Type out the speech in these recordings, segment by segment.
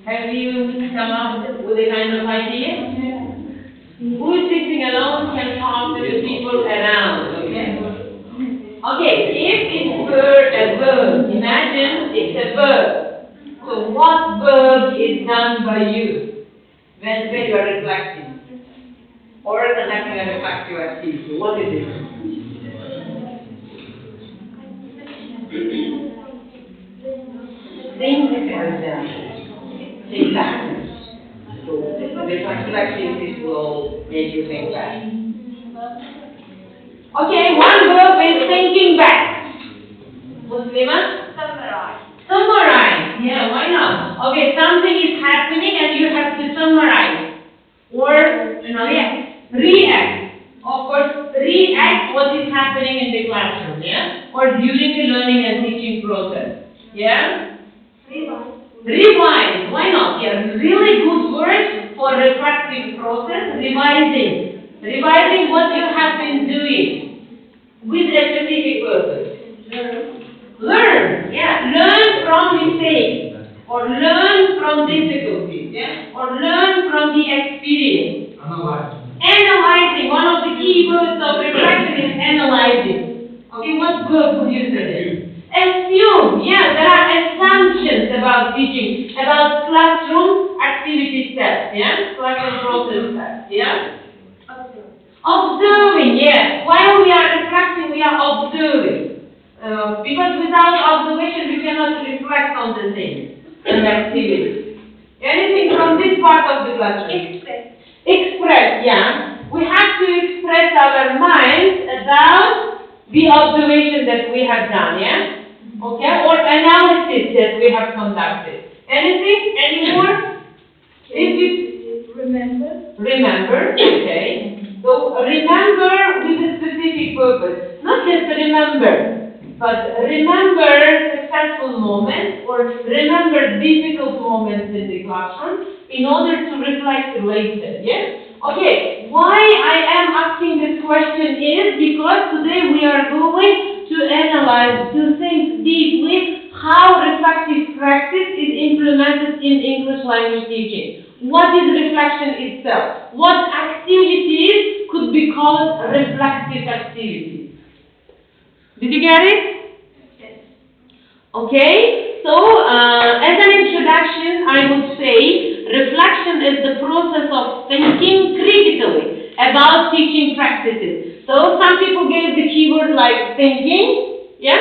Have you come up with a kind of idea? Who is sitting alone can talk to the people around, okay? Okay, if it's a verb, imagine it's a verb. So what verb is done by you when you are reflecting? Or conducting a reflective activity? What is it? Think, for example. Think back. So the reflective activities will make you think back. Okay, one verb is thinking back. Muslima? Summarize. Summarize. Yeah, why not? Okay, something is happening and you have to summarize. Or react. Of course, react what is happening in the classroom, yeah? Or during the learning and teaching process. Yeah? Revise. Why not? Yeah, really good word for reflective process. Revising. Revising what you have been doing with a specific purpose. Learn. Yeah. Learn from mistakes. Or learn from difficulties. Yeah. Or learn from the experience. Analyzing. One of the key words of reflection is analyzing. Okay, what verb would you say? Assume. Yeah, there are assumptions about teaching, about classroom activity steps. Yeah, classroom process steps. Yeah. Observing. Yeah. While we are reflecting, we are observing. Because without observation, we cannot reflect on the things and activities. Anything from this part of the classroom? Express, yeah. We have to express our minds about the observation that we have done, yeah? Okay? Or analysis that we have conducted. Anything? Any more? Remember, okay. So remember with a specific purpose. Not just remember, but remember successful moments or remember difficult moments in the classroom in order to reflect later, yes? Okay, why I am asking this question is because today we are going to analyze, to think deeply how reflective practice is implemented in English language teaching. What is reflection itself? What activities could be called reflective activities? Did you get it? Yes. Okay, so as an introduction, I would say reflection is the process of thinking critically about teaching practices. So some people gave the keyword like thinking, yeah?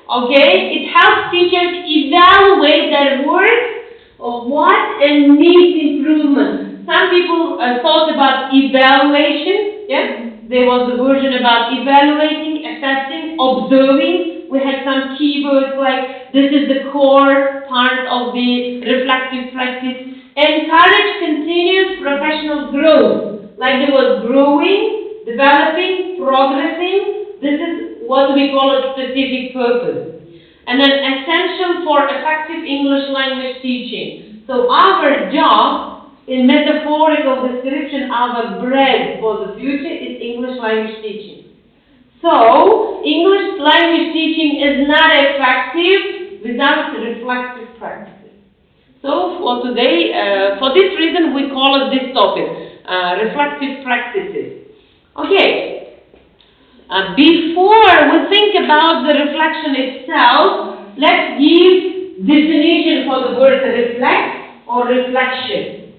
Okay, it helps teachers evaluate their work of what and needs improvement. Some people thought about evaluation, yeah? There was a version about evaluating, assessing, observing. We had some keywords like this is the core part of the reflective practice. Encourage continuous professional growth. Like there was growing, developing, progressing. This is what we call a specific purpose. And then essential for effective English language teaching. So our job, in metaphorical description, our bread for the future is English language teaching. So, English language teaching is not effective without reflective practices. So, for today, for this reason, we call it this topic, reflective practices. Okay. Before we think about the reflection itself, let's give definition for the word reflect or reflection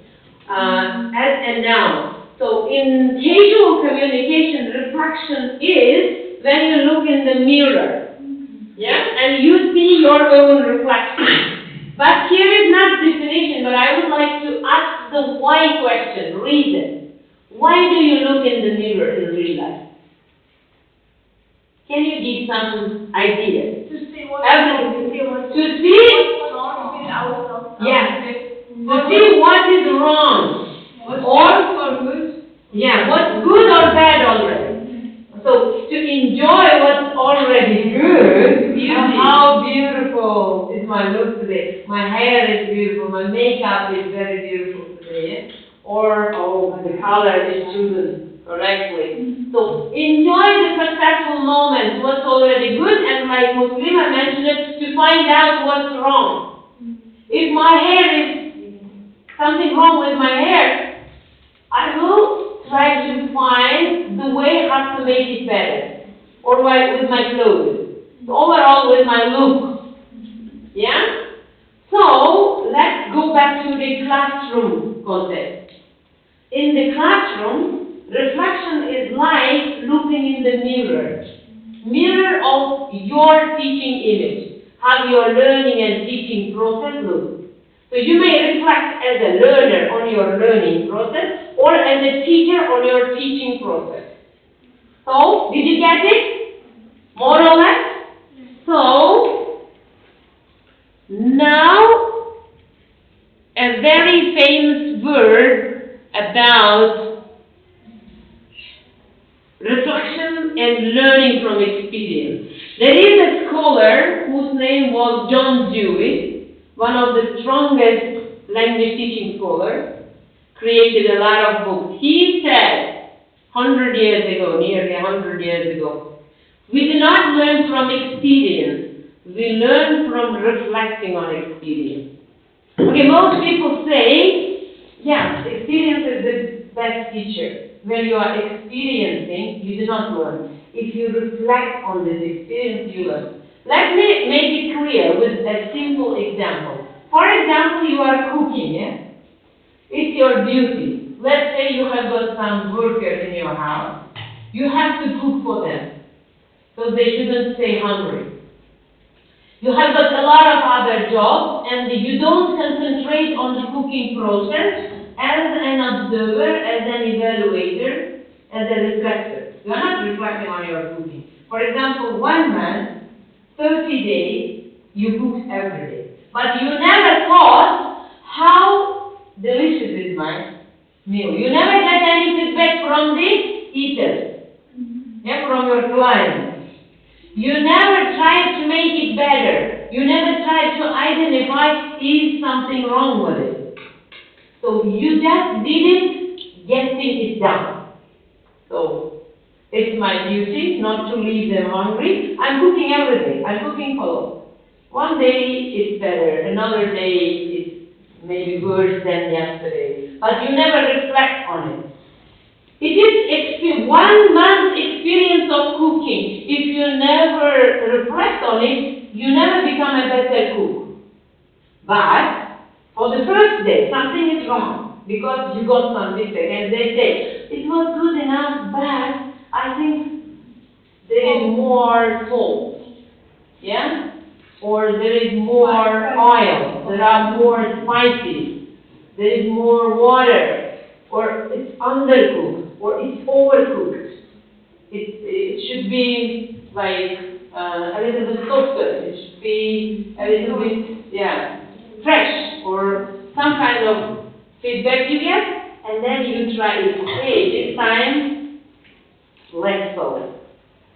as a noun. So in casual communication, reflection is when you look in the mirror, yeah, and you see your own reflection. But here is not definition, but I would like to ask the why question, reason. Why do you look in the mirror in real life? Can you give some ideas? To see what to see wrong with ourselves. Yeah. To see what is wrong. Or good. Yeah, what's good or bad already. So to enjoy what's already good. How beautiful is my look today. My hair is beautiful. My makeup is very beautiful today. Or the color is chosen correctly. So enjoy the successful moments, what's already good, and like Muslima mentioned it, to find out what's wrong. If my hair is something wrong with my hair, I will try to find the way how to make it better. Or with my clothes. Overall with my look. Yeah? So, let's go back to the classroom concept. In the classroom, reflection is like looking in the mirror. Mirror of your teaching image. How your learning and teaching process looks. So you may reflect as a learner on your learning process or as a teacher on your teaching process. So, did you get it? More or less? So, now a very famous word about reflection and learning from experience. There is a scholar whose name was John Dewey, one of the strongest language teaching scholars, created a lot of books. He said, 100 years ago, nearly 100 years ago, we do not learn from experience, we learn from reflecting on experience. Okay, most people say, yeah, experience is the best teacher. When you are experiencing, you do not learn. If you reflect on this experience, you learn. Let me make it clear with a simple example. For example, you are cooking, yeah? It's your duty. Let's say you have got some workers in your house. You have to cook for them, so they shouldn't stay hungry. You have got a lot of other jobs, and you don't concentrate on the cooking process as an observer, as an evaluator, as a reflector. You are not reflecting on your cooking. For example, one man, 30 days, you cooked every day. But you never thought how delicious is my meal. You never get any feedback from the eaters, yeah, from your clients. You never try to make it better. You never try to identify is something wrong with it. So you just didn't getting it done. So it's my duty not to leave them hungry. I'm cooking every day. I'm cooking for one day it's better, another day it's maybe worse than yesterday. But you never reflect on it. It is 1 month experience of cooking. If you never reflect on it, you never become a better cook. But for the first day, something is wrong because you got some feedback and they say, it was good enough, but I think there is more salt. Yeah? Or there is more oil, there are more spices, there is more water, or it's undercooked. Or it's overcooked. It should be like a little bit softer. It should be a little bit, fresh, or some kind of feedback you get, and then you try it. Okay, this time less salt,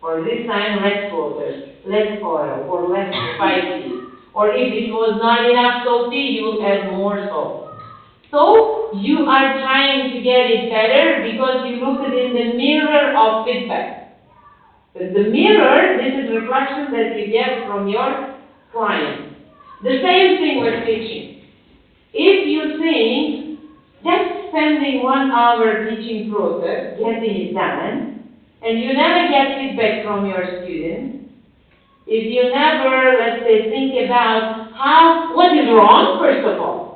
or this time less water, less oil, or less spicy. Or if it was not enough salty, you will add more salt. So, you are trying to get it better because you look at it in the mirror of feedback. But the mirror, this is reflection that you get from your client. The same thing with teaching. If you think just spending 1 hour teaching process, getting it done, and you never get feedback from your students, if you never, let's say, think about what is wrong, first of all,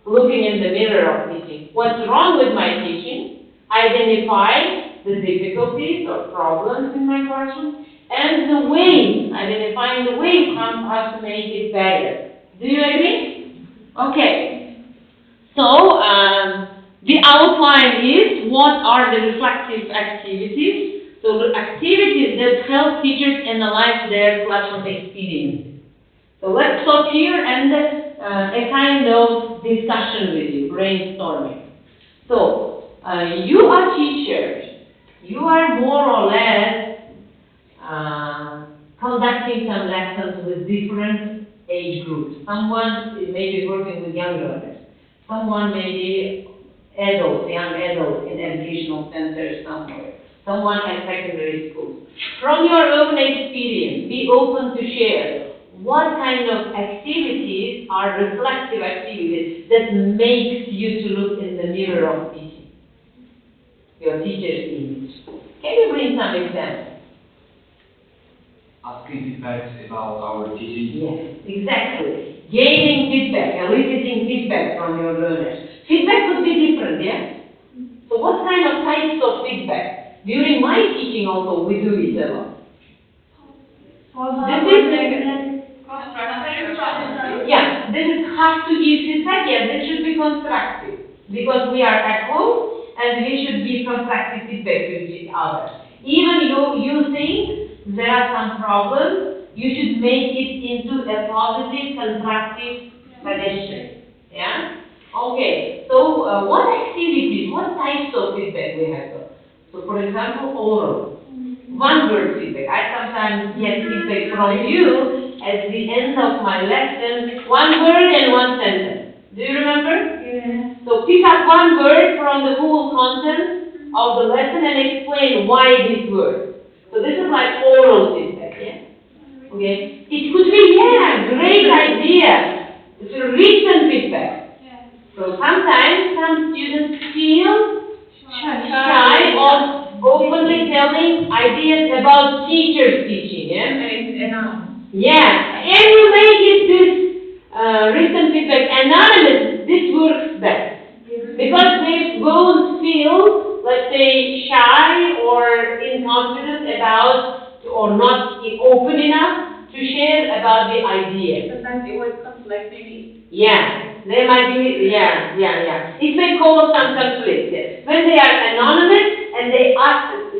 looking in the mirror of teaching. What's wrong with my teaching? Identify the difficulties or problems in my classroom and the ways, identifying the ways how to make it better. Do you agree? Okay. So, the outline is what are the reflective activities. So, the activities that help teachers analyze their classroom experience. So, let's stop here and a kind of discussion with you, brainstorming. So, you are teachers. You are more or less conducting some lessons with different age groups. Someone may be working with young learners. Someone may be adults, young adults in educational centers somewhere. Someone at secondary school. From your own experience, be open to share. what kind of activities are reflective activities that makes you to look in the mirror of teaching, your teacher's image? Can you bring some examples? Asking feedbacks about our teaching. Yes, exactly. Gaining feedback, eliciting feedback from your learners. Feedback could be different, yeah? So what kind of types of feedback? During my teaching also, we do it a lot. This is hard to give feedback, yeah, this should be constructive. Because we are at home, and we should give constructive feedback to each other. Even you think there are some problems, you should make it into a positive, constructive suggestion. Yeah? Okay, so what activities, what types of feedback we have got? So for example, oral. One word feedback. I sometimes get feedback from you at the end of my lesson, one word and one sentence. Do you remember? Yeah. So pick up one word from the whole content of the lesson and explain why this word. So this is like oral feedback, yeah? Okay. It could be, yeah, great idea. It's a written feedback. Yeah. So sometimes some students feel Shy. shy of openly telling ideas about teachers teaching, yeah? Yeah, and you make it this written feedback anonymous, this works best. Because they won't feel, let's say, shy or inconfident about, or not open enough to share about the idea. Sometimes it would conflict maybe. Yeah, there might be, yeah. It may cause some conflict. Yes. When they are anonymous and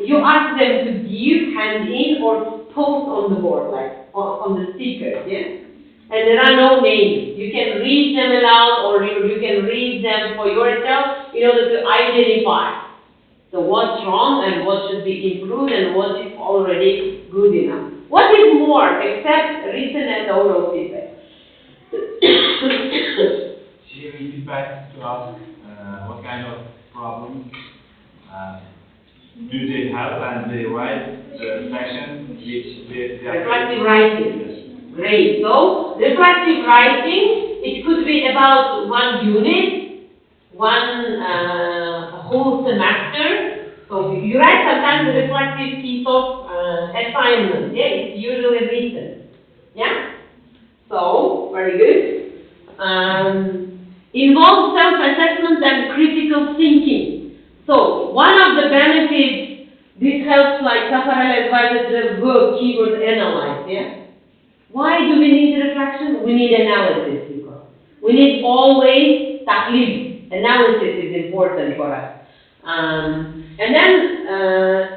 you ask them to give hand in or post on the board, like on the stickers, yeah? And there are no names. You can read them aloud or you can read them for yourself in order to identify. So what's wrong and what should be improved and what is already good enough. What is more except written and oral feedback? Sharing feedback to ask what kind of problems do they have, and they write the section which they are. Reflective writing. Great. So, reflective writing, it could be about one unit, one whole semester. So, you write sometimes a reflective piece of assignment. Yeah, it's usually written. Yeah? So, very good. Involves self-assessment and critical thinking. So, one of the benefits, this helps, like Tafarel advises, the verb keyword analyze, yeah? Why do we need reflection? We need analysis, because we need always tahlil. Analysis is important for us. And then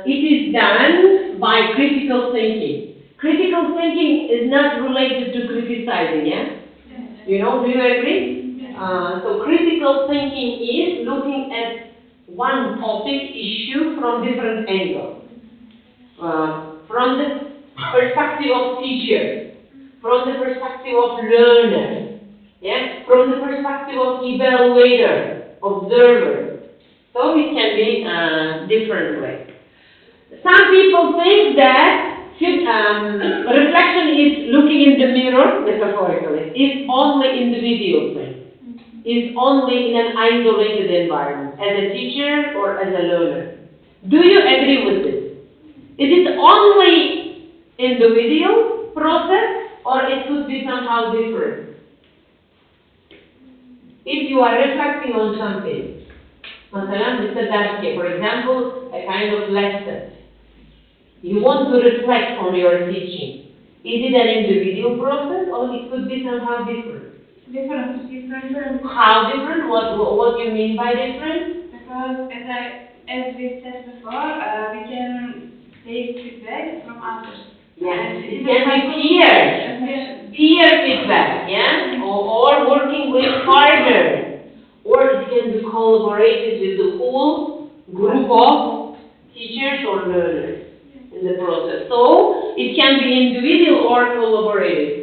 it is done by critical thinking. Critical thinking is not related to criticizing, yeah? You know, do you agree? So critical thinking is looking at one topic issue from different angles. From the perspective of teachers, from the perspective of learner, yeah? From the perspective of evaluator, observer. So it can be different ways. Some people think that reflection is looking in the mirror, metaphorically, is only individual thing. Is only in an isolated environment, as a teacher or as a learner. Do you agree with this? Is it only individual process, or it could be somehow different? If you are reflecting on something, Mr. Darsi, for example, a kind of lesson, you want to reflect on your teaching. Is it an individual process, or it could be somehow different? Different. How different? What do you mean by different? Because as we said before, we can take feedback from others. Yes, it can be peer feedback, yeah, or working with partners, or it can be collaborated with the whole group of teachers or learners in the process. So it can be individual or collaborative.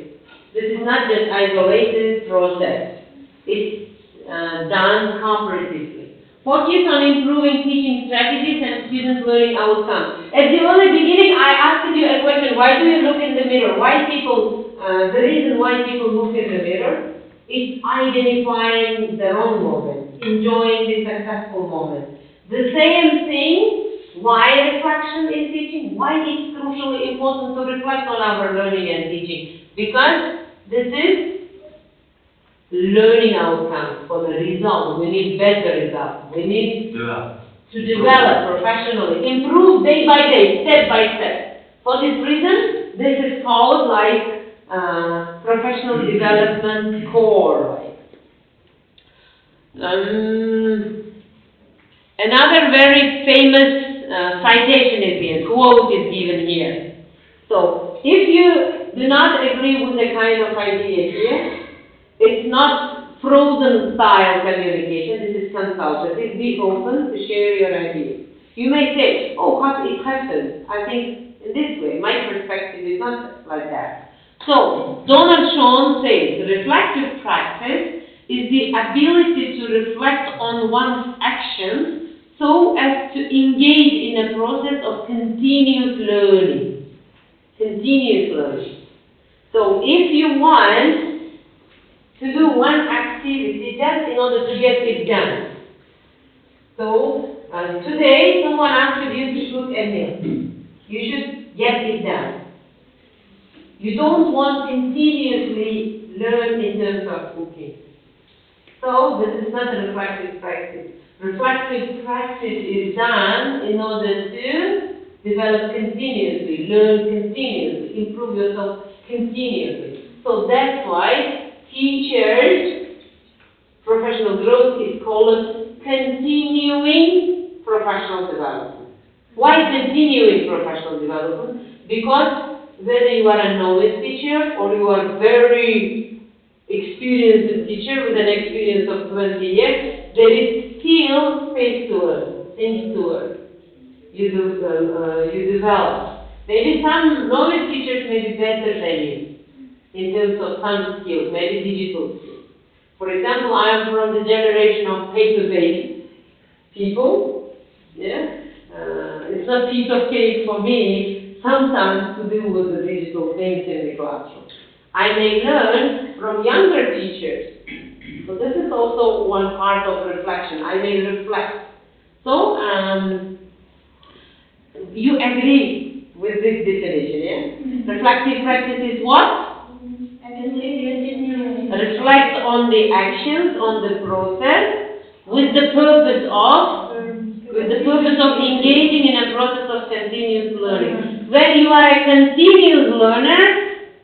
This is not just isolated process. It's done comparatively. Focus on improving teaching strategies and student learning outcomes. At the very beginning, I asked you a question: why do you look in the mirror? Why people the reason why people look in the mirror is identifying the wrong moment, enjoying the successful moment. The same thing, why reflection in teaching, why it's crucially important to reflect on our learning and teaching. Because this is learning outcomes for the result. We need better results. We need to develop professionally, improve day by day, step by step. For this reason, this is called like professional development core. Another very famous citation is here, quote is given here. So, if you do not agree with the kind of idea here, it's not frozen style communication, this is consultative. Be open to share your ideas. You may say, oh, it happens. I think in this way, my perspective is not like that. So, Donald Schoen says, reflective practice is the ability to reflect on one's actions so as to engage in a process of continuous learning. Continuous learning. So, if you want to do one activity just in order to get it done. So, today someone asked you to cook a meal. You should get it done. You don't want to continuously learn in terms of cooking. So, this is not a reflective practice. Reflective practice is done in order to develop continuously, learn continuously, improve yourself continuously. So, that's why teachers' professional growth is called continuing professional development. Why continuing professional development? Because whether you are a novice teacher or you are a very experienced teacher with an experience of 20 years, there is still space to learn, things to learn. You develop. Maybe some novice teachers may be better than you in terms of some skills, maybe digital skills. For example, I am from the generation of paper-based people. Yeah, it's not a piece of cake for me sometimes to do with the digital things in the classroom. I may learn from younger teachers. So this is also one part of reflection. I may reflect. So you agree with this definition, yeah? Reflective practice is what? Reflect on the actions, on the process, with the purpose of engaging in a process of continuous learning. When you are a continuous learner,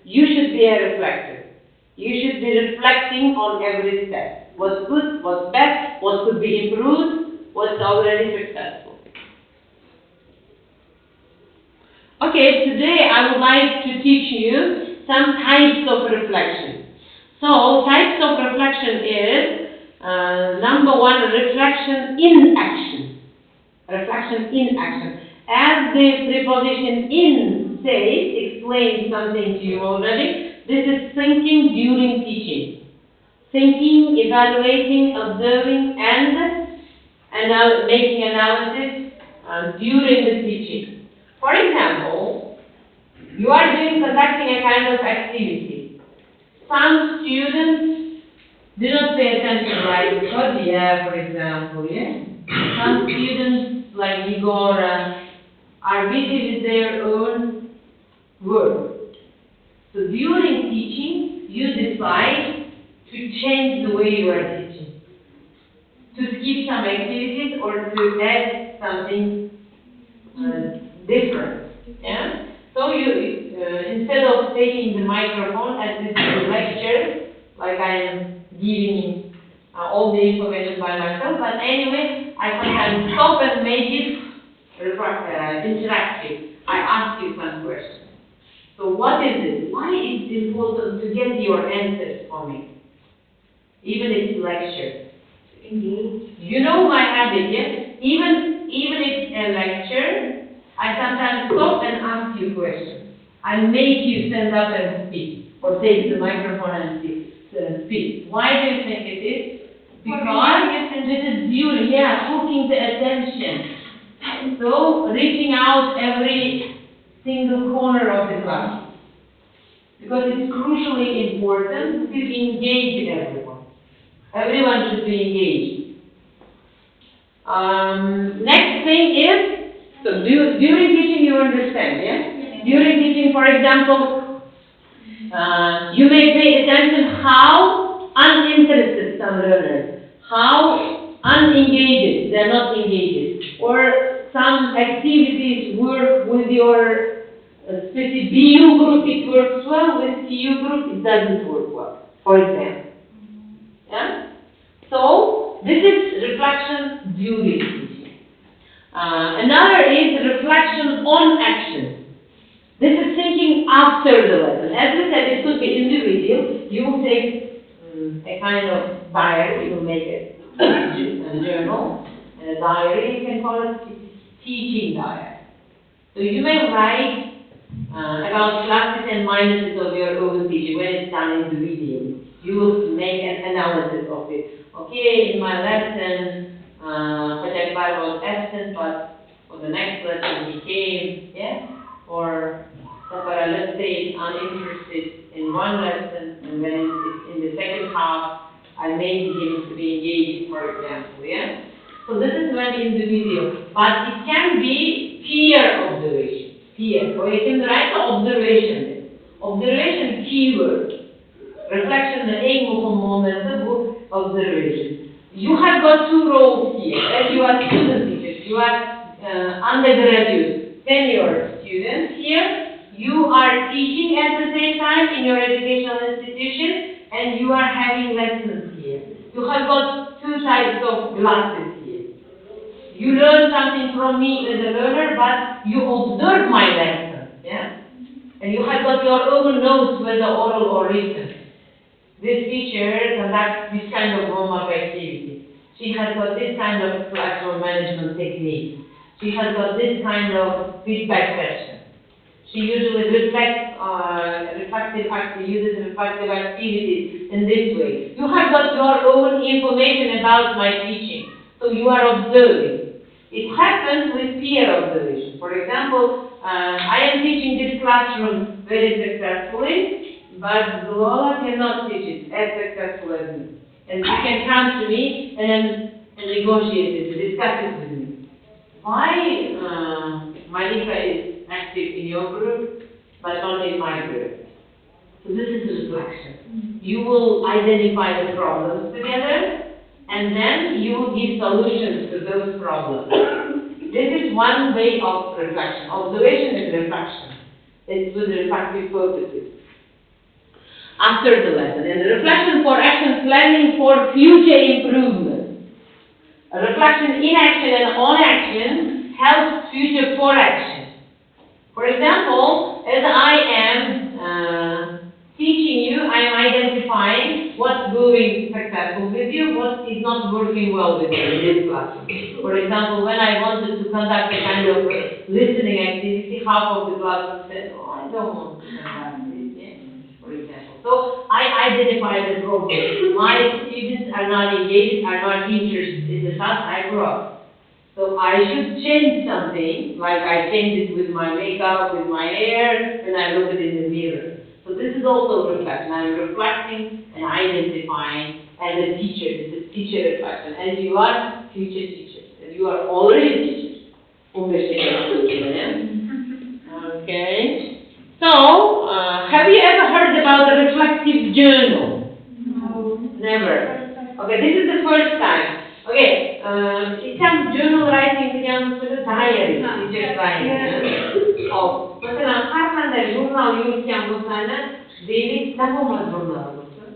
you should be a reflector. You should be reflecting on every step. What's good, what's bad, what could be improved, what's already successful. Okay, today I would like to teach you some types of reflection. So, types of reflection is, number one, reflection in action. Reflection in action. As the preposition in says, explains something to you already, this is thinking during teaching. Thinking, evaluating, observing, and making analysis during the teaching. For example, you are conducting a kind of activity. Some students do not pay attention, like Kodia, for example, yeah? Some students, like Igor, are busy with their own work. So during teaching, you decide to change the way you are teaching. To skip some activities or to add something different, yeah? So you, instead of taking the microphone at this lecture, like I am giving all the information by myself, but anyway, I can stop and make it interactive. I ask you some questions. So what is it? Why is it important to get your answers for me? Even if it's lecture. You know my habit, yes? Even if it's a lecture, I sometimes stop and ask you questions. I make you stand up and speak, or take the microphone and speak. Why do you think it is? Because this is during, hooking the attention. So, reaching out every single corner of the class. because it's crucially important to engage everyone. Everyone should be engaged. Next thing is, so during teaching you understand, yeah? During teaching, for example, you may pay attention how uninterested some learners, how unengaged, they're not engaged, or some activities work with your specific BU group, it works well, with TU group, it doesn't work well, for example. Yeah? So, this is reflection during teaching. Another is reflection on action. This is thinking after the lesson. As we said, it could be individual. You will take a kind of diary, you will make a journal, and a diary, you can call it teaching diary. So you may write about pluses and minuses of your own teaching when it's done in the video. You will make an analysis of it. Okay, in my lesson, Kukiboyeva was absent, but for the next lesson he came, yeah? Or let's say uninterested in one lesson, and then in the second half, I made him to be engaged, for example, yeah? So this is when in the video, but it can be peer observation, peer, or you can write observation. Observation keyword. Reflection the en muhim momenti bu observation. You have got two roles here. As you are student teachers, you are undergraduate, senior students here. You are teaching at the same time in your educational institution, and you are having lessons here. You have got two types of glasses here. You learn something from me as a learner, but you observe my lesson, yeah? And you have got your own notes, whether oral or written. This teacher conducts this kind of warm-up activity. She has got this kind of classroom management technique. She has got this kind of feedback session. She usually uses reflective activities in this way. You have got your own information about my teaching, so you are observing. It happens with peer observation. For example, I am teaching this classroom very successfully, but Lola cannot teach it as successful as me. And you can come to me and negotiate it, discuss it with me. Why Malika is active in your group, but not in my group? So this is reflection. You will identify the problems together, and then you will give solutions to those problems. This is one way of reflection. Observation is reflection. It's with reflective purposes. After the lesson, and reflection for action, planning for future improvement. A reflection in action and on action helps future for action. For example, as I am teaching you, I am identifying what's going successful with you, what is not working well with you in this classroom. For example, when I wanted to conduct a kind of listening activity, half of the class said, "Oh, I don't want to conduct this," yeah? For example. So I identify the problem. My students are not engaged, are not interested in the class I brought. So I should change something, like I change it with my makeup, with my hair, when I look at it in the mirror. So this is also reflection. I'm reflecting and identifying as a teacher. This is teacher reflection. And you are future teachers. And you are already teachers. Okay. So, have you ever heard about a reflective journal? No. Never. Okay, this is the first time. Okay, some journal writing began with a diary, teacher's diary. Oh, mesela her tane jurnal yürütken bu sene daily tapoma jurnal olsun.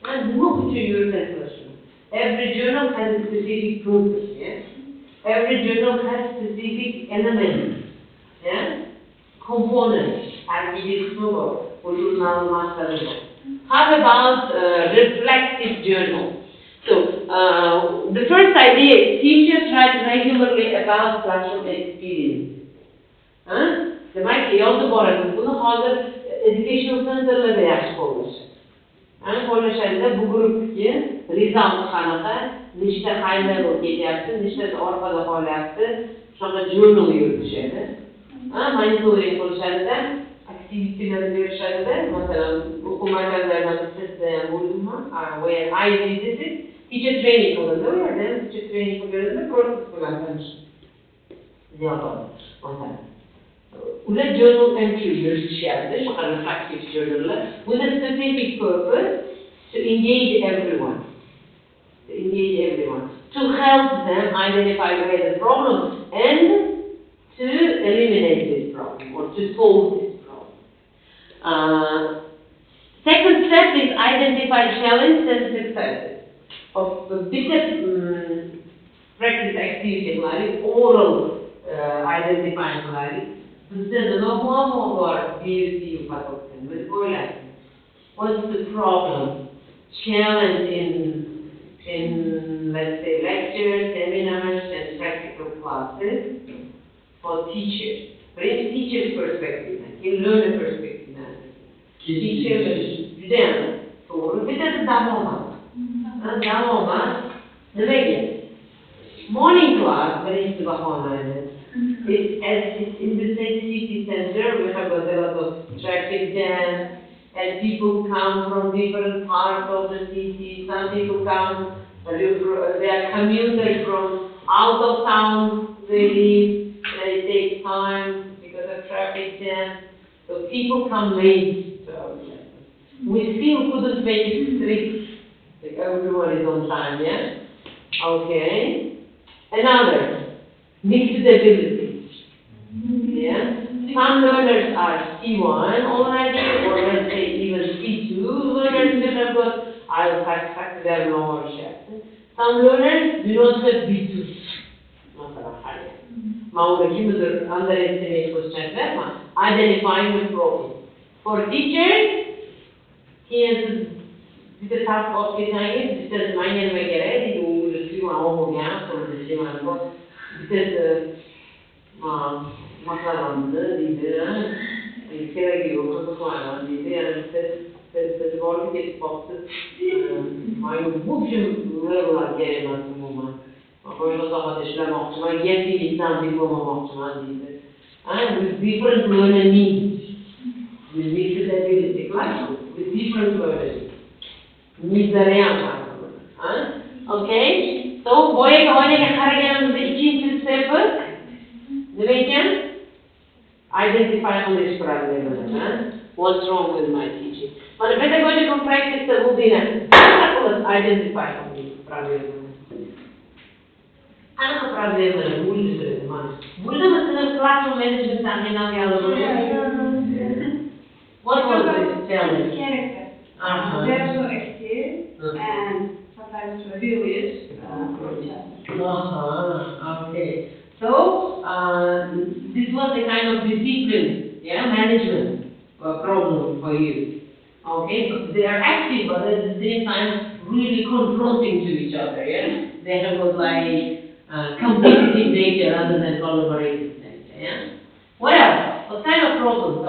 And bu bütün yürütesi. Every journal has a specific purpose, yes? Every journal has specific elements, yes? Components. And it is small, or journal master. How about reflective journal? So, the first idea is teachers write regularly about classroom experience. Demek ki yolda boramiz. Bunu hozir educational centerlarda yaxshi qo'llashadi. Qo'llashadida bu guruhga result qanaqa, nechta high level ketyapti, nechtasi orqada qolyapti, shunaqa journal yuritishadi. Monitoring qilishadida aktiviteleri yaşadı. Mesela okul merkezlerinden bir sesleyen buldum var. Where I visited, teacher training oluyor ya, değil mi? Teacher training oluyor, process kullanmış. Ziyafat, mesela. With a journal entry shared, a reflective journal, with a specific purpose to engage everyone. To help them identify where the problem and to eliminate this problem or to solve this problem. Second step is identify challenges and successes of the biggest practice activity like oral identifying like instead of more beauty what's the problem? Challenge in let's say lectures, seminars and practical classes for teachers. But in teacher's perspective, in learner perspective, teacher's güzel. Doğru. Bir de damlama. Damlama demek morning class very bahane. It's in the same city center. We have got a lot of traffic jam, and people come from different parts of the city. Some people come. They are commuters from out of town. They live. They take time because of traffic jam. So people come late. We still couldn't make it strict. Like everyone is on time, yeah? Okay. Another, mixed ability. Yeah? Some learners are C1 already, or let's say even C2 learners that have got I'll fact their lower shaft. Some learners do not have B2. Underestimate question, identifying the problem. For teachers, he has the task of designing, this is my name again, you will see my own again, for the same one. This is Masalandı, bir kere gibi okuduk var, yani ses vardı ki baktı, bu level'lar gelemez bu zaman. Böyle daha deşlem akçıma, yeni insan bir mama akçıma dedi. With different learner needs, with mixed ability, with different learners. Needs'lere yapar. Okay? So, boya kavanaya karayanımızda ikinci step'ı demek identify English problems. What's wrong with my teaching? But the pedagogical practice will be identify English problems. Ano problemları buldu söyledi. Burada mesela classroom management'tan ne yapıyorlar? What was the challenge? Character. They are so active and sometimes rebellious. Okay. So, this was a kind of discipline, management problem for you. Okay, so they are active, but at the same time, really confronting to each other, They have got like competitive nature rather than collaborative nature, What else? What kind of problems?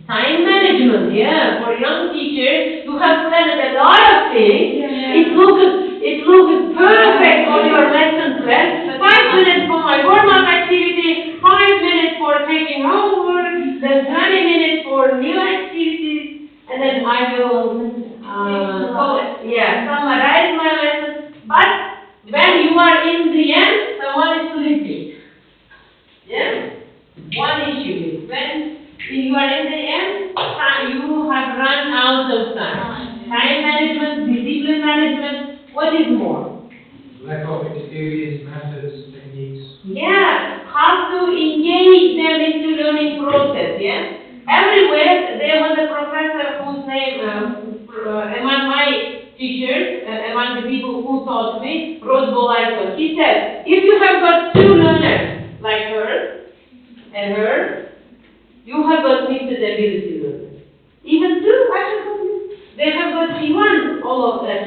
Time management, For young teachers, you have planned a lot of things. It looks perfect on your lesson plan. 5 minutes for my warm-up activity, 5 minutes for taking homework, then 20 minutes for new activities, and then I will summarize my lesson. But when you are in the end, someone is sleeping. One issue is when you are in the end, you have run out of time. Time management, discipline management, what is more? Lack of experience, methods, techniques. How to engage them into learning process, Everywhere there was a professor whose name, among my teachers, among the people who taught me, Rose. He said, if you have got 2 learners, like her and her, you have got mixed ability learners. Even 2, actually, they have got C1,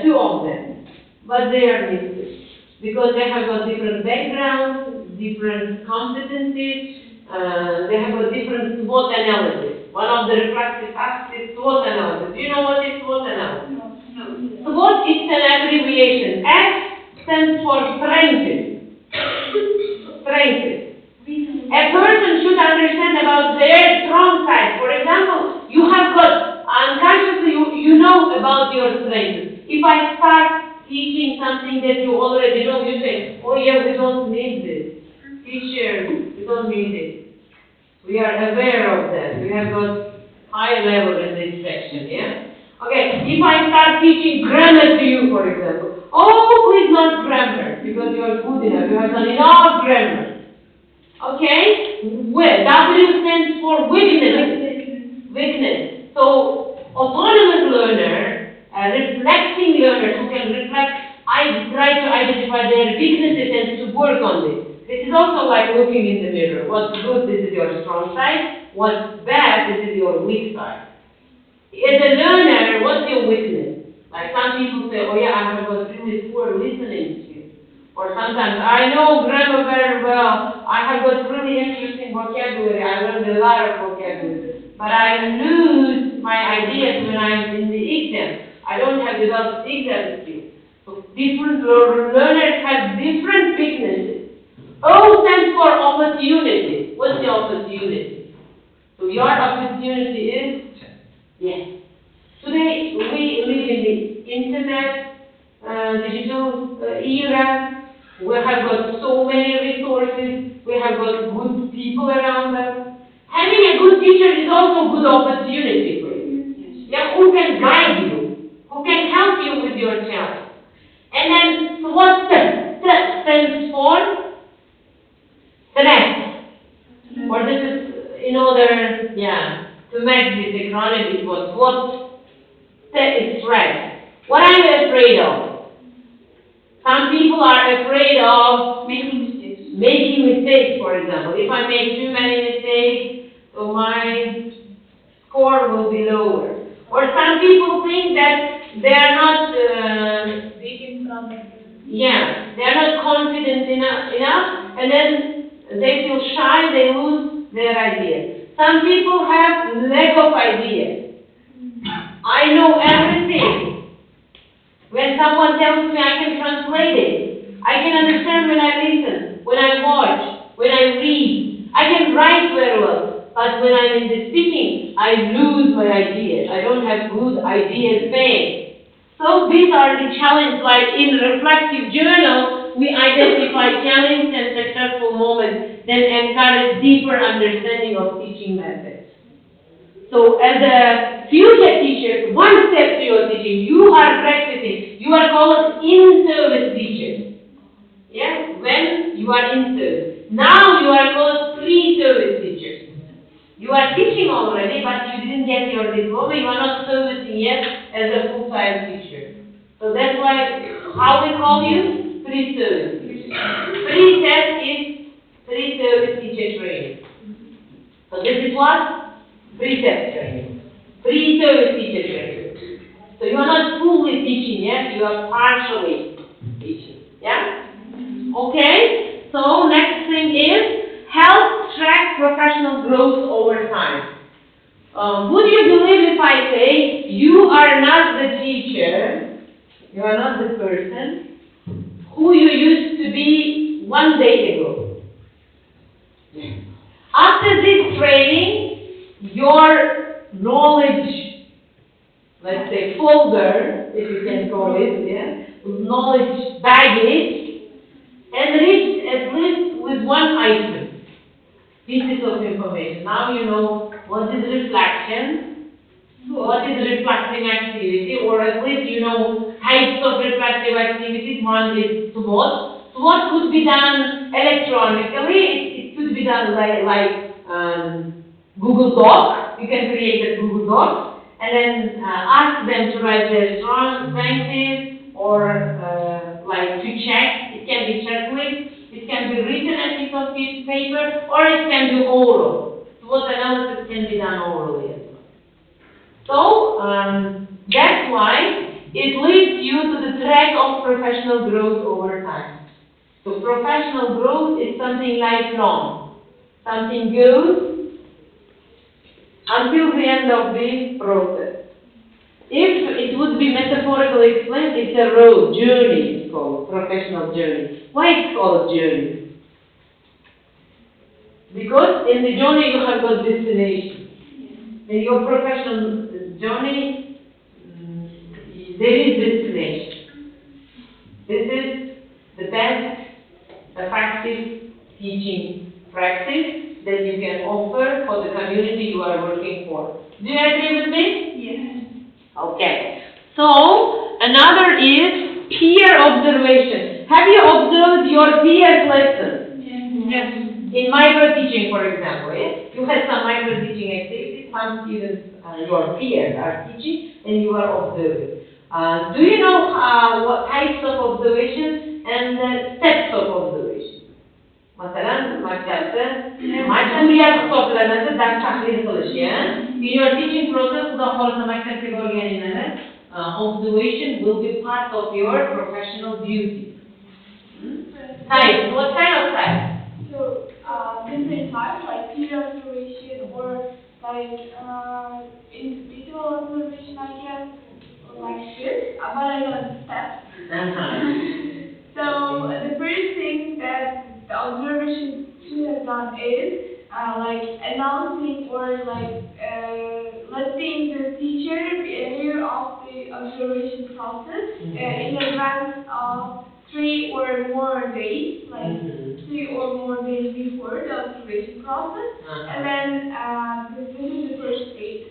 two of them, but they are mixed. Because they have got different backgrounds, different competencies, they have a different SWOT analysis. One of the reflective tasks is SWOT analysis. Do you know what is SWOT analysis? No. SWOT is an abbreviation. S stands for strengths. Strengths. a person should understand about their strong side. For example, you have got unconsciously you know about your strengths. If I start teaching something that you already know, you say, oh yeah, we don't need this. Teacher, we don't need it. We are aware of that. We have got high level in this section, yeah? Okay, if I start teaching grammar to you, for example, oh, please not grammar, because you are good enough, you have done enough grammar. Okay? W stands for weakness. Weakness. So, autonomous learner, a reflecting learner who can reflect, I try to identify their weaknesses and to work on this. This is also like looking in the mirror. What's good, this is your strong side. What's bad, this is your weak side. As a learner, what's your weakness? Like some people say, oh yeah, I have got really poor listening skills. Or sometimes, I know grammar very well. I have got really interesting vocabulary. I learned a lot of vocabulary. But I lose my ideas when I'm in the exam. I don't have developed exam skills. So different learners have different weaknesses. O stands for opportunity. What's the opportunity? So your opportunity is, yes. Today we live in the internet, digital era. We have got so many resources. We have got good people around us. Having a good teacher is also a good opportunity for you. Yeah, who can guide you, who can help you with your challenge. And then, so what stands for? Threat. Or this is in order, to make this acronym, it was what is threat. What are you afraid of? Some people are afraid of making mistakes, for example. If I make too many mistakes, so my score will be lower. Or some people think that they are not they are not confident enough, and then they feel shy, they lose their ideas. Some people have lack of ideas. I know everything. When someone tells me, I can translate it. I can understand when I listen, when I watch, when I read. I can write very well. But when I'm in the speaking, I lose my ideas. I don't have good ideas made. So these are the challenges, like in reflective journal, we identify challenges and successful moments, then encourage deeper understanding of teaching methods. So as a future teacher, one step to your teaching, you are practicing. You are called in-service teacher. Yeah? When you are in service. Now you are called pre-service teachers. You are teaching already, but you didn't get your diploma. You are not servicing yet as a full-time teacher. So that's why, how we call you? Pre-service. Pre-test is pre-service teacher training. So this is what? Pre-test training. Pre-service teacher training. So you are not fully teaching yet, you are partially teaching. Yeah? Okay? So next thing is, help track professional growth over time. Would you believe if I say, you are not the teacher, you are not the person who you used to be 1 day ago? After this training, your knowledge, let's say folder, if you can call it, knowledge baggage, enriched at least with one item, pieces of information. Now you know what is reflection, what is reflecting activity, or at least you know types of reflective activities. One is SWOT. SWOT could be done electronically. It could be done like Google Doc. You can create a Google Doc and then ask them to write their strengths or like to check. It can be checklist. It can be written on a piece of paper, or it can be oral. SWOT analysis can be done orally as well. So that's why it leads you to the track of professional growth over time. So professional growth is something lifelong. Something goes until the end of the process. If it would be metaphorically explained, it's a road, journey, it's called, professional journey. Why it's called journey? Because in the journey you have got destination. In your professional journey, there is destination. This is the best effective teaching practice that you can offer for the community you are working for. Do you agree with me? Yes. Okay. So, another is peer observation. Have you observed your peer's lessons? Yes. In micro teaching, for example, you had some micro teaching activities, some students, your peers are teaching, and you are observing. Do you know what types of observation and steps of observation? Mesela maktabda majburiyat hisoblanadi dars tahlil qilish, in your teaching process, xudo xohlasa maktabga borganinglarda observation will be part of your professional duty. Types, what kind of types? So, different types like peer observation or like individual observation, I guess, or like this. But I know the steps. So, the first thing that the observation should have done is like announcing or like letting the teacher be aware of the observation process in advance of 3 or more days, like 3 or more days before the observation process. And then this is the first stage,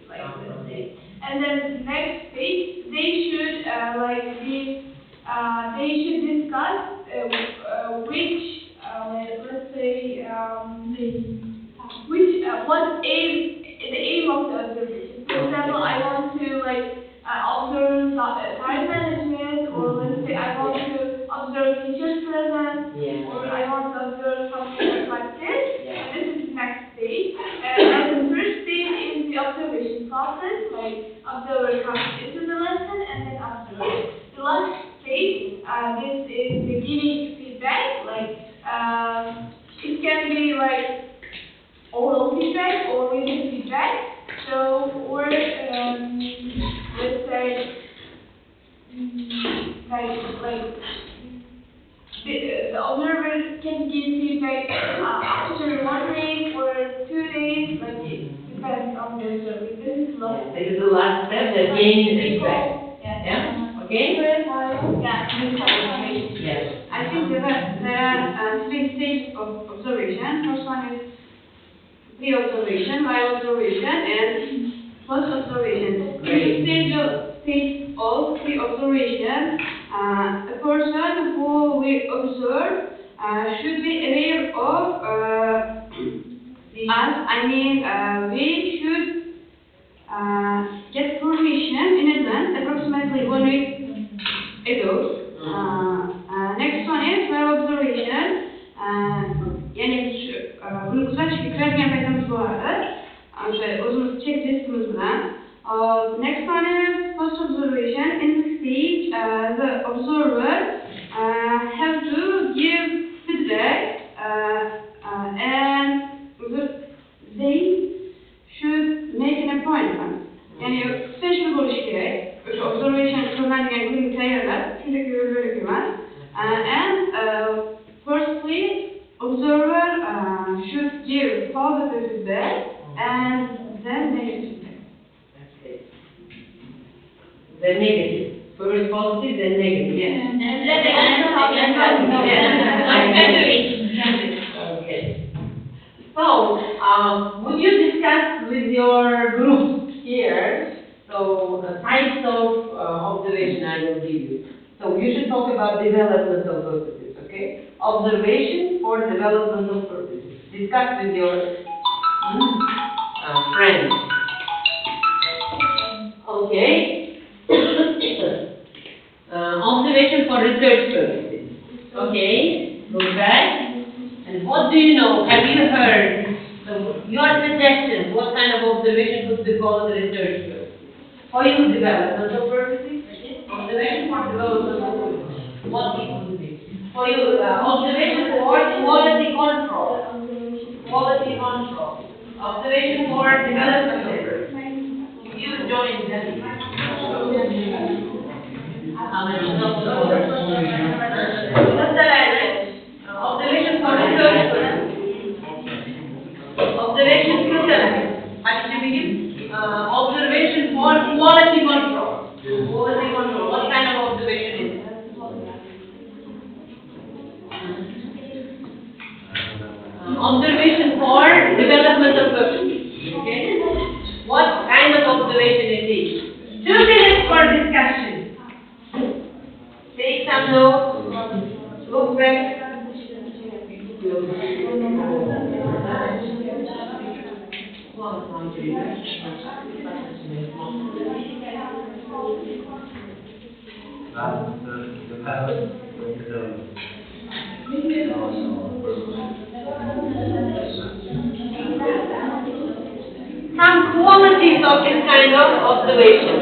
like let's say. And then the next stage, they should they should discuss which let's say which what aim the aim of the observation. For example, I want to observe time management, or let's say I want to observe teacher's presence, or I want to observe something like this. And this is the next stage. And the first stage is the observation process, like observer comes into the lesson and then observe. The last stage, this is the giving feedback, it can be like oral feedback or written feedback. So, or let's say, the observer can give feedback after 1 week or 2 days, it depends on the observer. This is last. This is the last step, the gaining feedback. Yeah. Okay? Yes. I think there are 3 stages of observation. First one is pre-observation, while observation, and post-observation. In the stage of pre-observation, a person who will observe should be aware of we should get permission in advance, approximately 1 week ago. Next one is while observation. Uyqudan chiqib kiradigan paytimiz bo'ladi. O'zimiz checklistimiz bilan. Next one is post observation. In this stage, the observer have to give feedback and they should make an appointment. Special bo'lishi kerak. O'sha observation qilinadigan kunni tayyorlab, shunday bo'lib emas. And firstly, observer should give positive feedback and then negative feedback. Then negative. First positive, then negative. Yes. Okay. So, would you discuss with your group here? So, the types of observation I will give you. So, you should talk about developmental purposes, okay? Observation for developmental purposes. Discuss with your friends. Okay? Observation for research purposes. Okay? Look back. And what do you know? Have you heard? So, your suggestions, what kind of observation could be called research purposes? For you, developmental purposes? Observation for developmental purposes. What it would be? For you, observation for quality control. Quality control. Observation for developmental purposes. You join them. Observation for research purposes. Observation for developmental purposes. Okay? What kind of observation it is? 2 minutes for discussion. Take some notes. Look back. Some qualities of this kind of observation.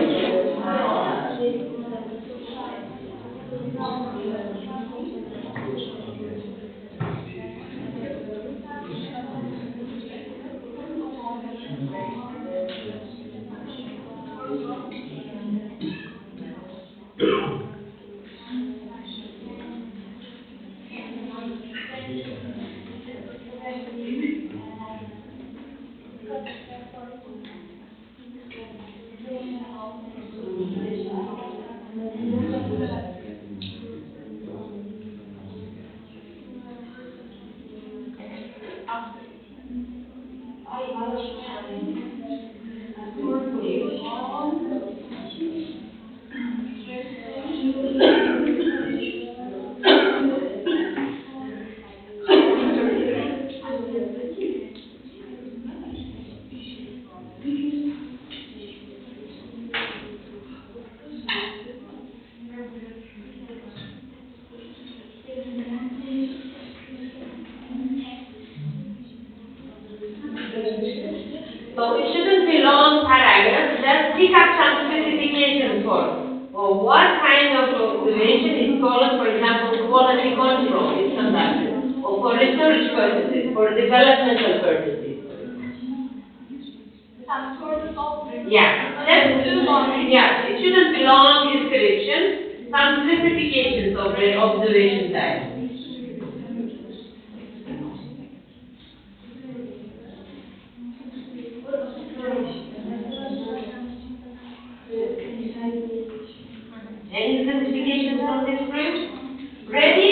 So it shouldn't be long paragraphs, just pick up some specifications for what kind of observation is called, for example, quality control is conducted, or for research purposes, for developmental purposes. Some sort of observation. Yeah, that's too long. Yeah, it shouldn't be long description, some specifications of the observation type. Any specifications from this group? Ready?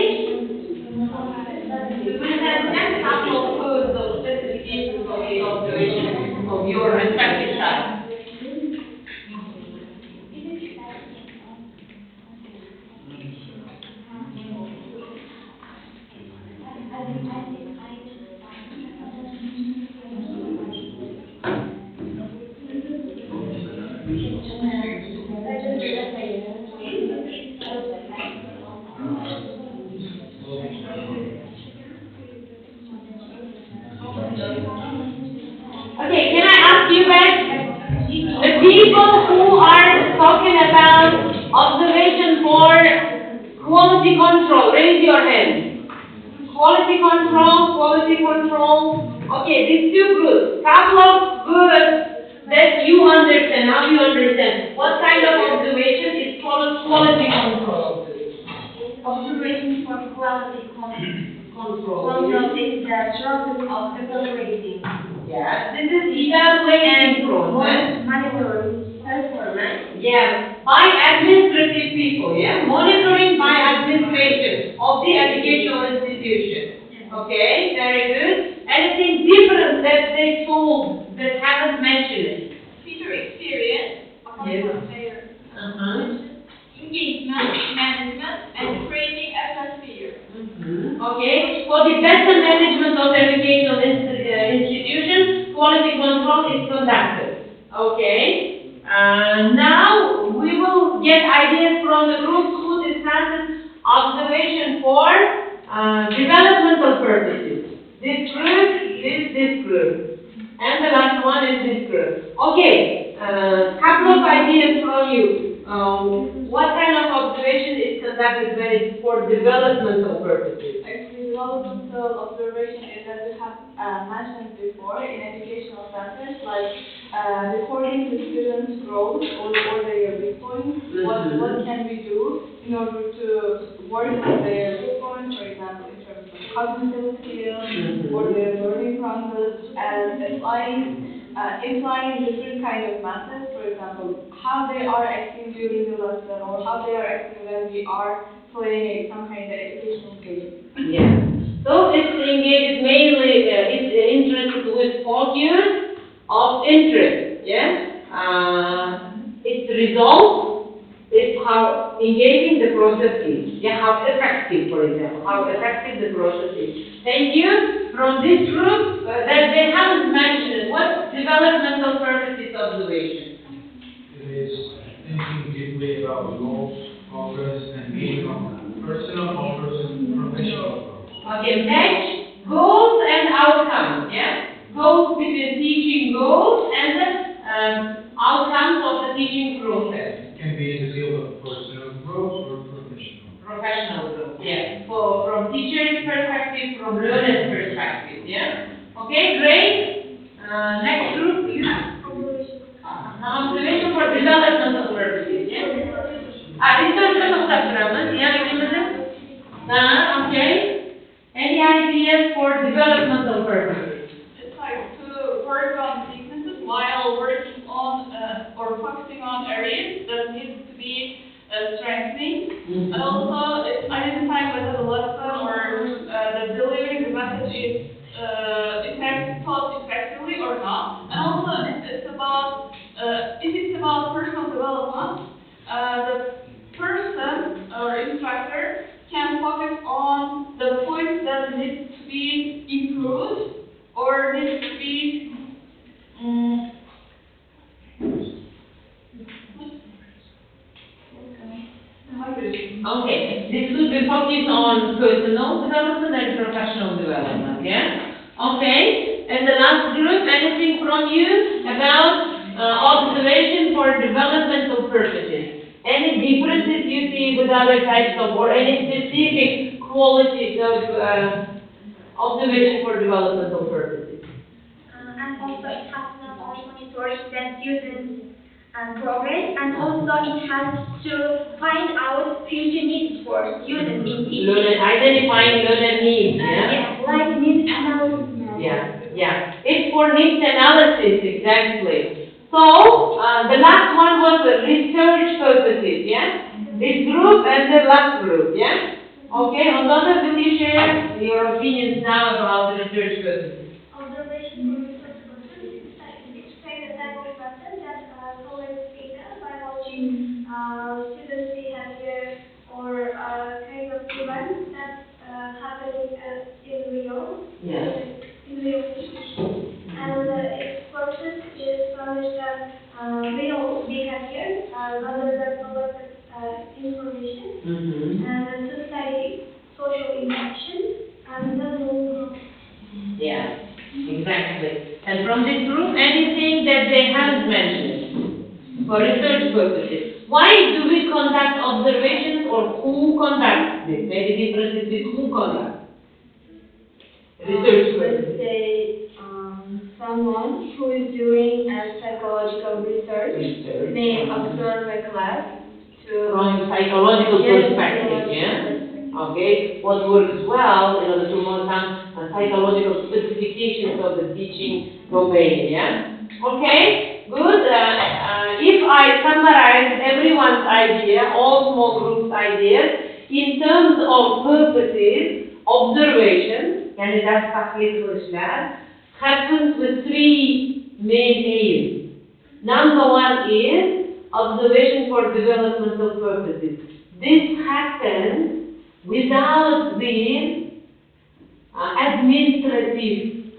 We will have just a couple of words of specifications of the observation of your respective type. Okay, can I ask you back? The people who are talking about observation for quality control, raise your hand. Quality control, quality control. Okay, these two groups. Couple of words that you understand, how you understand. What kind of observation is called quality control? Observation for quality control. Control. Is the process of evaluating Yeah, this is evaluating process. monitoring performance. Yeah, by administrative people, yeah, monitoring by administration of the educational institution. Okay, very good. Anything different that they told that haven't mentioned it? Teacher experience, apart Yes. from their Engagement, management, and training atmosphere. Okay, for the better management of educational institutions, quality control is conducted. Okay, now we will get ideas from the group who discusses observation for developmental purposes. This group, this group, and the last one is this group. Okay, couple of ideas from you. What kind of observation is conducted when it's for developmental purposes? Actually, developmental observation is, as we have mentioned before, in educational centers, like recording the students' growth or their weak points. What can we do in order to work on their weak points, for example, in terms of cognitive skills or their learning process, and implying different kind of methods, for example, how they are acting during the lesson or how they are acting when we are playing some kind of educational game. Yeah. effective, for example, how effective the process is. Thank you. From this group, that they haven't mentioned, what developmental purposes observation? It is thinking deeply about goals, progress, and meaning of personal or professional growth. Okay, match goals and outcomes, yeah? Goals between teaching goals and the outcomes of the teaching process. It can be in the field of personal growth or professional. Professional growth, yeah. From teacher's perspective, from learner's perspective, yeah? Okay, great. Next group, please. Observation for developmental purposes, yeah? Research conductors, yeah, okay. Any ideas for developmental purposes? It's like to work on weaknesses while working on or focusing on areas that need to be strengthening. Mm-hmm. And also it's identifying whether the lesson or the delivering the message is it has taught effectively or not. And also it's about if it's about personal development, the person or instructor can focus on the points that need to be improved or need to be Okay, this would be focused on personal development and professional development, yeah? Okay, and the last group, anything from you about observation for developmental purposes? Any differences you see with other types of, or any specific qualities of observation for developmental purposes? And also it has not only monitoring the students' progress, and also it has to find out future needs for students in teaching. Identifying learner needs, yeah? Yeah, like needs analysis. Yeah. It's for needs analysis, exactly. So, the last one was the research purposes, yeah? This group and the last group, yeah? Okay, Ondota, will you share your opinions now about the research purposes? Observation for research purposes is a type of method that collects data by watching students' behavior or kind of events that happening in real situations. And its purpose is to understand real behavior rather than collected information, and to study social interaction and the whole growth. Yeah, exactly. And from this group, anything that they haven't mentioned for research purposes? Why do we conduct observations, or who conducts this? Maybe differences with who conducts research purposes. Let's say someone who is doing a psychological research may observe a class to From psychological perspective, yeah? Okay, what works well in order to know some psychological specifications of the teaching domain, yeah? Okay, good. If I summarize everyone's idea, all small groups' ideas, in terms of purposes, observation, yani ders tahlil qilishlar, happens with three main aims. Number one is observation for developmental purposes. This happens without the administrative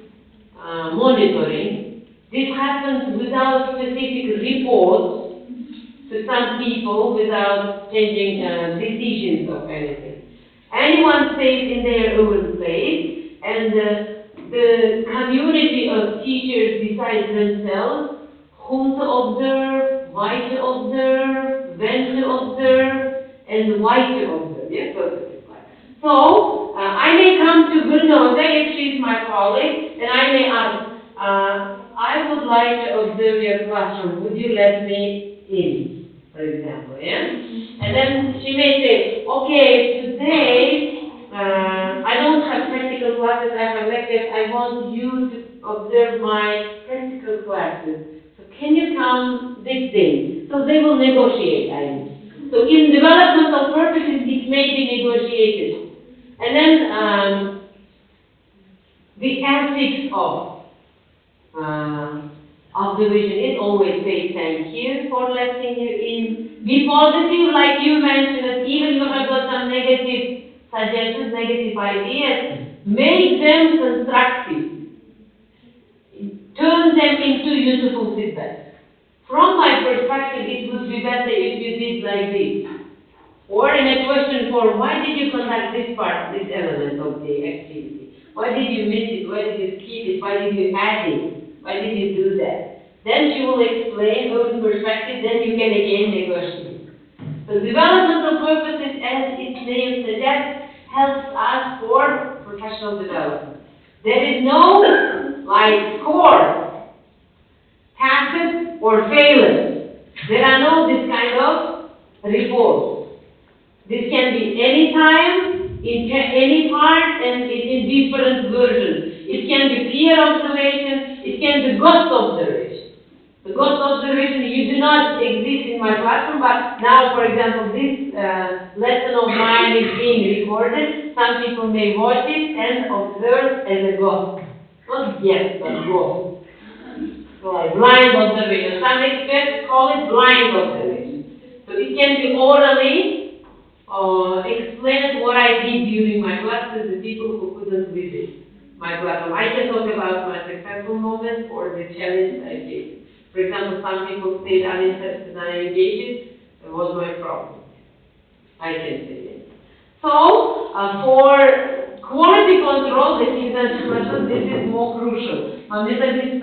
monitoring. This happens without specific reports to some people, without changing decisions of anything. Anyone stays in their own place, and the community of teachers decide themselves whom to observe, why to observe, when to observe, and why to observe. Yes, purposes like. So, I may come to Gulnoza if she's my colleague, and I may ask, I would like to observe your classroom. Would you let me in, for example, yeah? And then she may say, okay, today I don't have practical classes, I have lectures, I want you to observe my practical classes. So can you come this day? So they will negotiate, I mean. So in developmental purposes, it may be negotiated. And then the ethics of observation is always say thank you for letting you in. Be positive, like you mentioned, that even you have got some negative suggestions, negative ideas, make them constructive. Turn them into useful feedback. From my perspective, it would be better if you did like this. Or in a question form, why did you conduct this part, this element of the activity? Why did you miss it? Why did you skip it? Why did you add it? Why did you do that? Then she will explain her perspective, then you can again negotiate. So developmental purposes, as its name suggests, helps us for professional development. There is no like score, passes or failures. There are no this kind of reports. This can be any time, in any part, and in different versions. It can be peer observation, it can be ghost observation. The ghost observation, you do not exist in my classroom, but now, for example, this lesson of mine is being recorded. Some people may watch it and observe as a ghost. Not guest, but ghost. So like blind observation. Some experts call it blind observation. So it can be orally explained what I did during my class to the people who couldn't visit my classroom. I can talk about my successful moments or the challenge I faced. For example, some people stayed uninterested and engaged. It was my problem. I can say it. So, for quality control, this is more crucial. Especially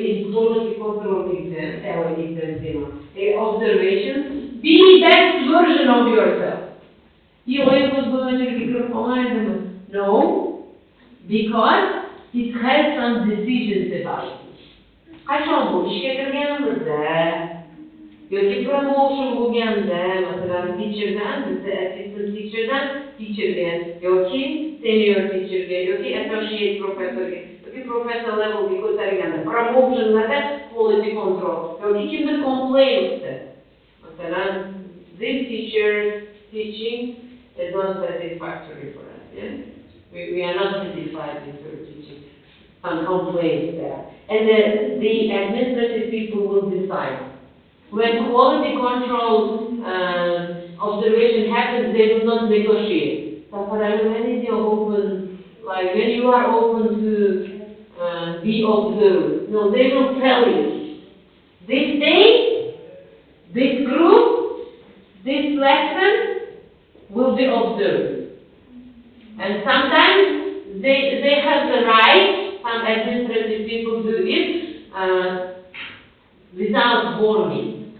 in quality control exams, observations, be the best version of yourself. No, because it has some decisions about it. Qachon bu ishga kirganimizda yoki promotion bo'lganda, masalan, teacherdan, bizda assistant teacherdan teacherga yoki senior teacherga yoki associate professorga yoki professor levelga ko'tarilganda, promotionlarda quality control yoki kimdir complaintsda, masalan, this teacher's teaching is not satisfactory for us. Yeah? We are not satisfied with her teaching. Some complaints there. And the administrative people will decide. When quality control observation happens, they will not negotiate. So when you're open, like when you are open to be observed, no, they will tell you. This day, this group, this lesson will be observed. And sometimes they have the right, some administrative people do it without warning.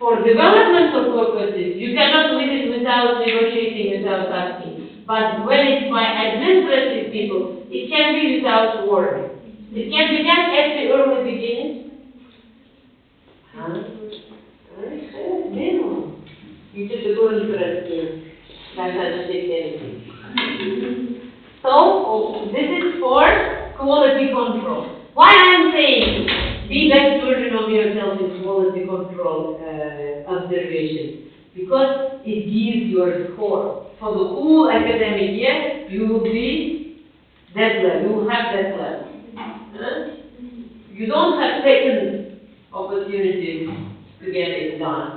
For developmental purposes, you cannot leave it without negotiating, without asking. But when it's by administrative people, it can be without warning. It can be done at the early beginning. You should go into the that doesn't take anything. So, this is for quality control. Why I am saying be best version of yourself in quality control observation? Because it gives your score. For the whole academic year, you will be that level. You will have that level. You don't have second opportunities to get it done.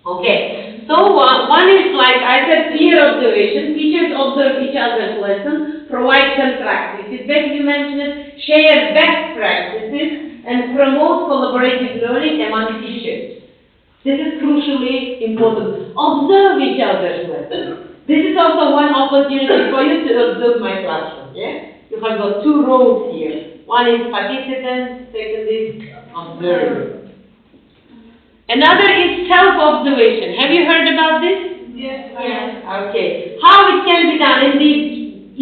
Okay, so one is like I said, peer observation. Teachers observe each other's lessons, provide constructive feedback, you mentioned, share best practices, and promote collaborative learning among teachers. This is crucially important. Observe each other's lessons. This is also one opportunity for you to observe my classroom. Yeah, you have got two roles here. One is participant, second is observer. Another is self-observation. Have you heard about this? Yes. Yes. Okay. How it can be done in the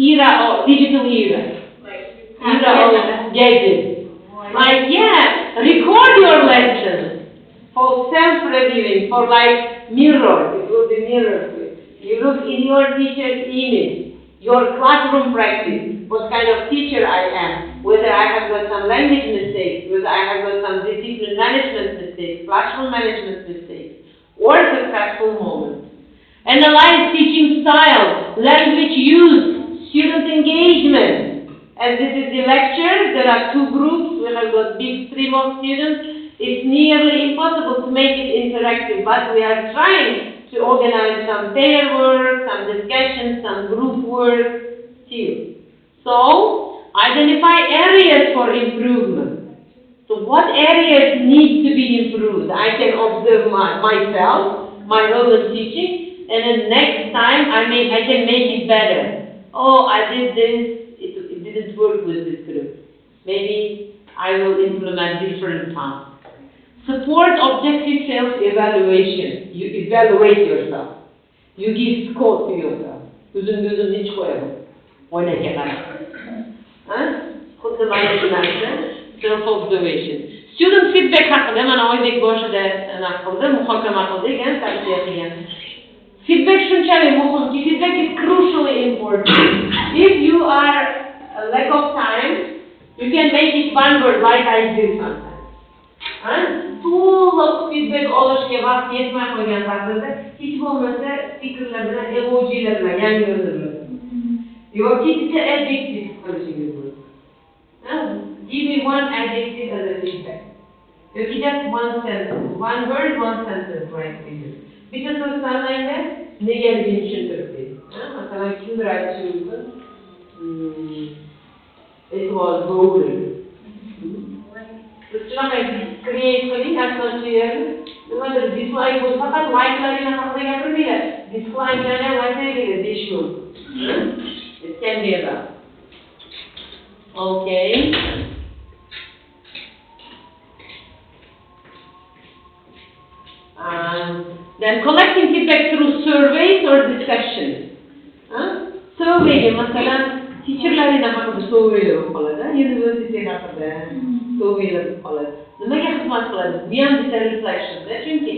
era of digital era? Era of gadgets. Like, yeah, record your lessons for self-reviewing, for like mirror. It will be mirror. You look in your teacher's image, your classroom practice, what kind of teacher I am, whether I have got some language mistakes, whether I have got some discipline management mistakes, classroom management mistakes, or successful moments. Analyze teaching style, language use, student engagement. And this is the lecture. There are two groups. We have got big stream of students. It's nearly impossible to make it interactive, but we are trying to organize some pair work, some discussion, some group work, too. So, identify areas for improvement. So, what areas need to be improved? I can observe myself, my own teaching, and then next time I can make it better. Oh, I did this, it didn't work with this group. Maybe I will implement different tasks. Support objective self-evaluation. You evaluate yourself. You give score to yourself. Gözün hiç koyamam. O ne kadar? Xuddi mana shu narsa self-observation. Student feedback haqida mana Oybek boshida muhokama qildik, tavsiya qilgan. Feedback shunchalik muhimki, feedback is crucially important. If you are a lack of time, you can make it one word like I do sometimes. Full of feedback olishga vaqt yetmay qolgan taqdirda hech bo'lmasa fikrlar bilan, emojilar bilan yangi yoziladi. Yoki bitta adjective qilishingiz mumkin. Give me one adjective as a feedback. Yoki just one sentence, one word, one sentence write feedback. Bitta so'z tanlaydi, negaligini tushuntirib bering. Masalan, kimdir aytishi mumkin. It was boring. Shunaqa create qiling, atmospherani. Nimadir dislike bo'lsa, faqat like'laringni haqida gapirmanglar. Dislike'larni ham aytaylik, deyish mumkin. It can be about. Okay. Then collecting feedback through surveys or discussions. Survey, masalan, teacherlaringni haqida surveylar bo'lib qoladi, university haqida surveylar bo'lib qoladi. Nimaga xizmat qiladi? Bu ham bitta reflectionda, chunki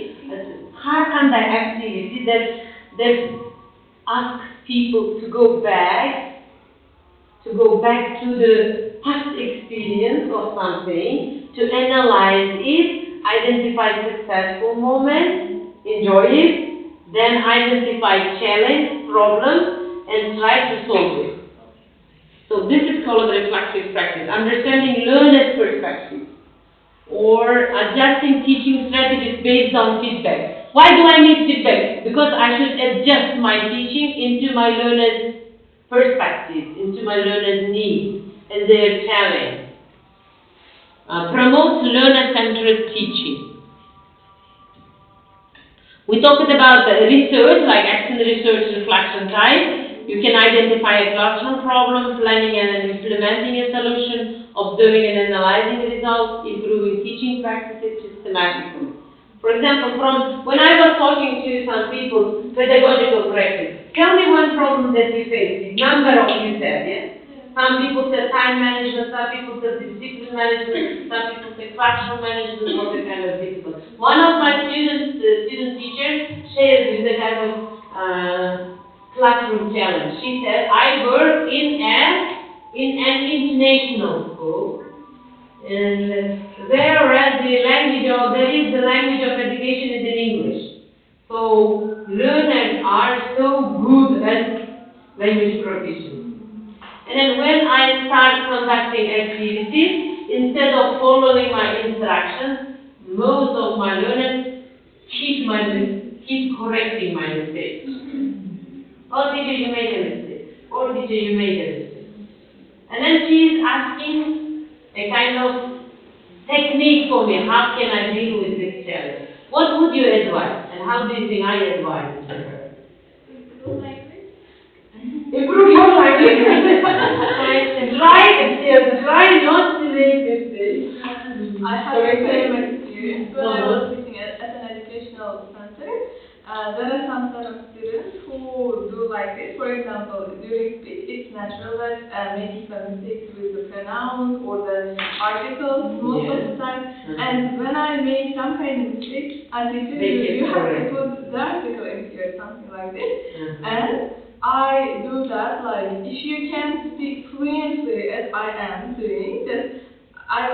har qanday activity that asks people to go back to the past experience of something, to analyze it, identify successful moments, enjoy it, then identify challenge, problems, and try to solve it. So this is called reflective practice, understanding learner's perspective, or adjusting teaching strategies based on feedback. Why do I need feedback? Because I should adjust my teaching into my learner's perspective, into my learner's needs and their challenge. Promote learner-centered teaching. We talked about the research, like action research, reflection type. You can identify a classroom problem, planning and implementing a solution, observing and analyzing results, improving teaching practices systematically. For example, from when I was talking to some people, pedagogical practice, tell me one problem that you faced. Number of you said, yeah? Some people said time management, some people said discipline management, some people said classroom management, was a kind of difficult. One of my student teachers shared with a kind of classroom challenge. She said, I work in an international school, and whereas the language of education is in English. So learners are so good at language proficiency. And then when I start conducting activities, instead of following my instructions, most of my learners keep correcting my mistakes. Oh, teacher, you made a mistake. Oh, teacher, you made a mistake. And then she is asking a kind of technique for me. How can I deal with this challenge? What would you advise? And how do you think I advise to her? Improve your language. Try not to make mistakes. I have the same experience when I was teaching at an educational center. There are some set of students who do like this. For example, during speech, it's natural that making some mistakes with the pronouns or the articles most of the time. And when I make some kind of mistake, I think you have to put the article in here, something like this. And I do that, like, if you can speak fluently as I am doing, then I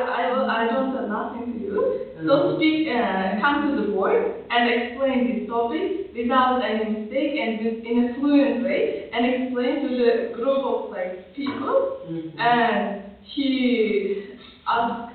don't have nothing to do. So speak, come to the board and explain this topic without any mistake and in a fluent way, and explain to the group of like people. And he asked,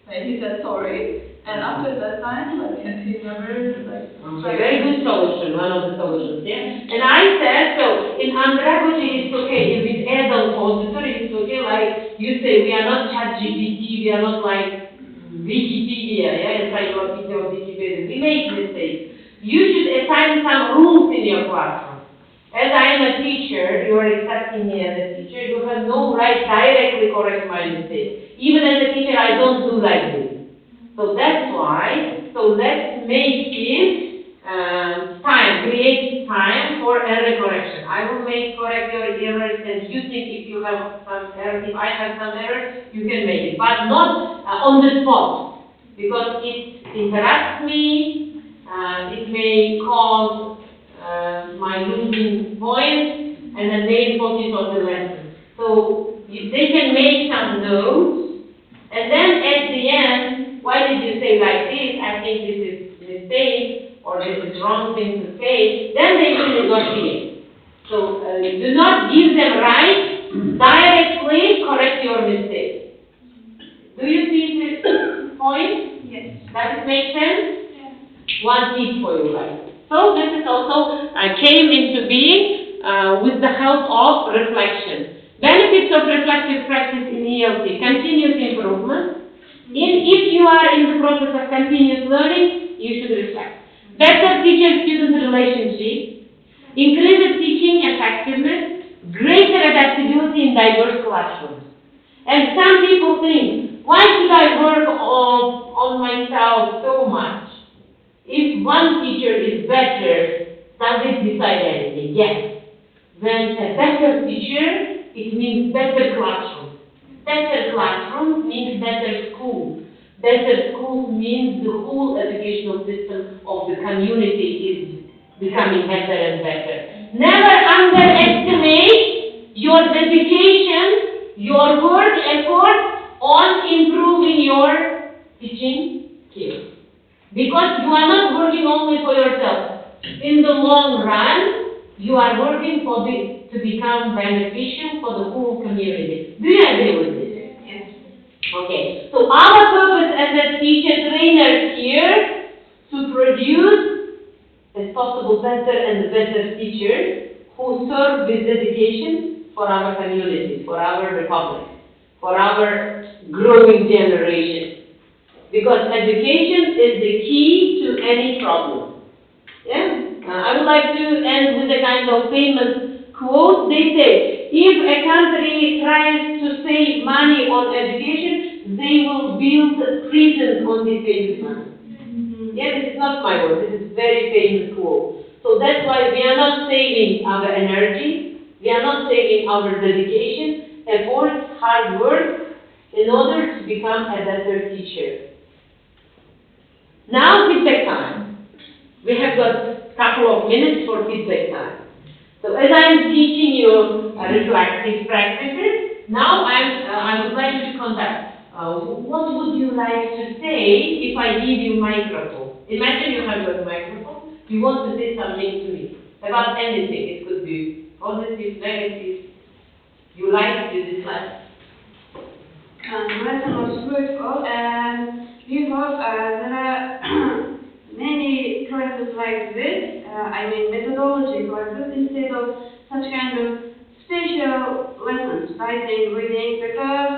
he said sorry, And after that time, like, he never, like, Okay, very good solution, one of the solutions, yeah? And I said, so, in andragogy, it's okay, if it's adult auditory, it's okay, like, you say, we are not ChatGPT, we are not like Wikipedia, yeah, encyclopedia or Wikipedia, we make mistakes. You should assign some rules in your classroom. As I am a teacher, you are accepting me as a teacher, you have no right directly correct my mistake. Even as a teacher, I don't do like this. So that's why, so let's make it create time for error correction. I will correct your errors, and you think if you have some errors, if I have some errors, you can make it, but not on the spot, because it interrupts me, it may cause my losing point, and the main focus of the lesson. So they can make some notes, and then at the end, why did you say like this? I think this is mistake, or this is wrong thing to say. Then they will negotiate. So do not give them right, directly correct your mistake. Do you see this point? yes. Does it make sense? One tip for you guys. So this is also came into being with the help of reflection. Benefits of reflective practice in ELT: continuous improvement. If you are in the process of continuous learning, you should reflect. Better teacher-student relationship, increased teaching effectiveness, greater adaptability in diverse classrooms. And some people think, why should I work on myself so much? If one teacher is better, does it decide anything? Yes. When a better teacher, it means better classroom. Better classroom means better school. Better school means the whole educational system of the community is becoming better and better. Never underestimate your dedication, your work effort on improving your teaching skills. Because you are not working only for yourself. In the long run, you are working to become beneficial for the whole community. Do you agree with this? Yes. Okay. So our purpose as a teacher trainers here to produce, as possible, better and better teachers who serve with dedication for our community, for our republic, for our growing generation. Because education is the key to any problem. Yeah? I would like to end with a kind of famous quote. They say, if a country tries to save money on education, they will build prisons on this famous money. Yeah, this is not my word. This is a very famous quote. So that's why we are not saving our energy, we are not saving our dedication, efforts, hard work, in order to become a better teacher. Now feedback time. We have got a couple of minutes for feedback time. So as I'm teaching you reflective practices, now I would like to conduct. What would you like to say if I give you microphone? Imagine you have got a microphone. You want to say something to me about anything. It could be positive, negative. You like, you dislike. Lesson was fruitful, and we hope there are many classes like this, methodology classes, instead of such kind of special lessons, writing, reading, because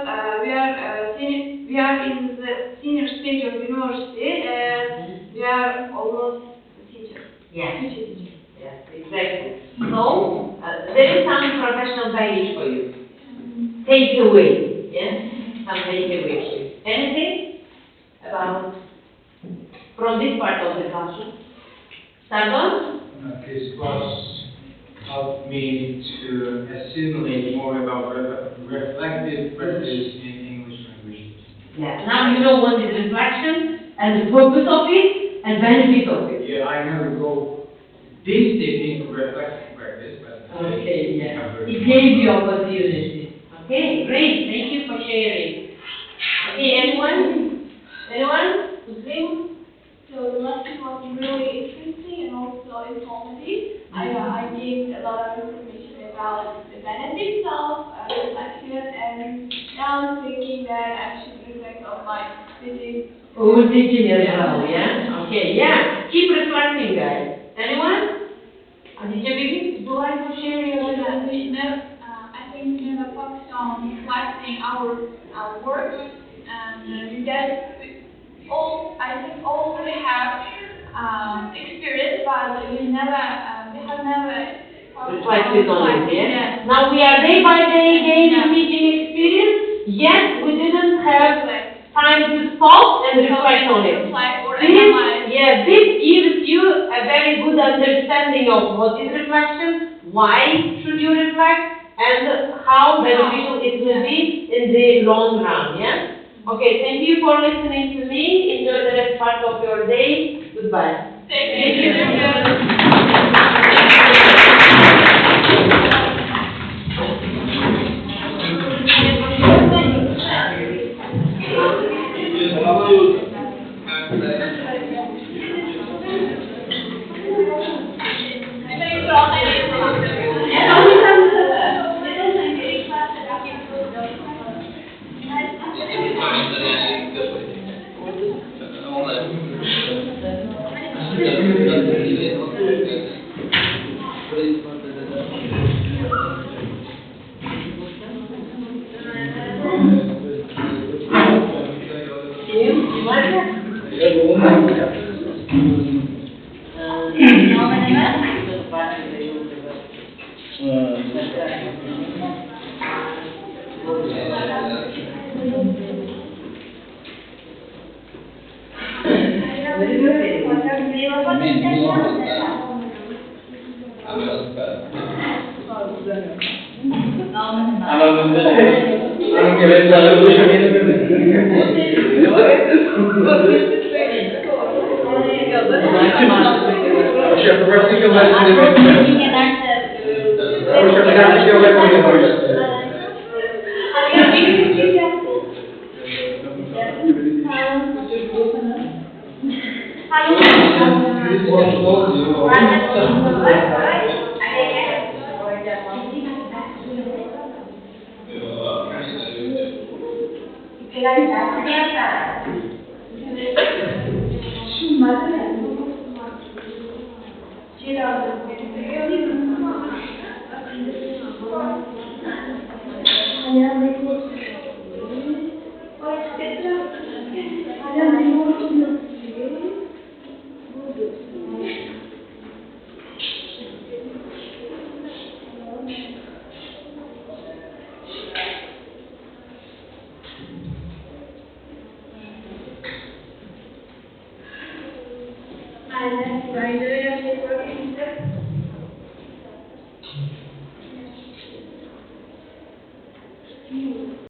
we are in the senior stage of university, and we are almost a teacher. Yes. Future teacher. Yes, exactly. So, there is some professional values for you. Take away, yes? Some take away for you. Anything about from this part of the classroom? Sargon? This class helped me to assimilate more about reflective practice in English language. Yeah. Now you know what is reflection and the purpose of it and benefit of it. Yeah, I never go this deep into reflective practice, but Okay, yeah. It gave you opportunity. Okay, great. Thank you for sharing. Okay, anyone? Anyone? Muslim? So the lesson was really interesting and also informative. I gained a lot of information about the benefits of reflection, and now I'm thinking that I should reflect on my physics Teaching as well, yeah? Okay, yeah. Keep reflecting, guys. Anyone? Aditya, would you like to share your I think we never focus on reflecting our work, and that I think all we have experience, but we have never reflected on it, yeah? Yes. Now we are day by day gaining Yeah. teaching experience, yet we didn't have time to stop and reflect on it. Reflect or analyze. This gives you a very good understanding of what is reflection, why should you reflect, and how beneficial it will be in the long run, yeah? Okay, thank you for listening to me. Enjoy the rest part of your day. Goodbye. Thank you.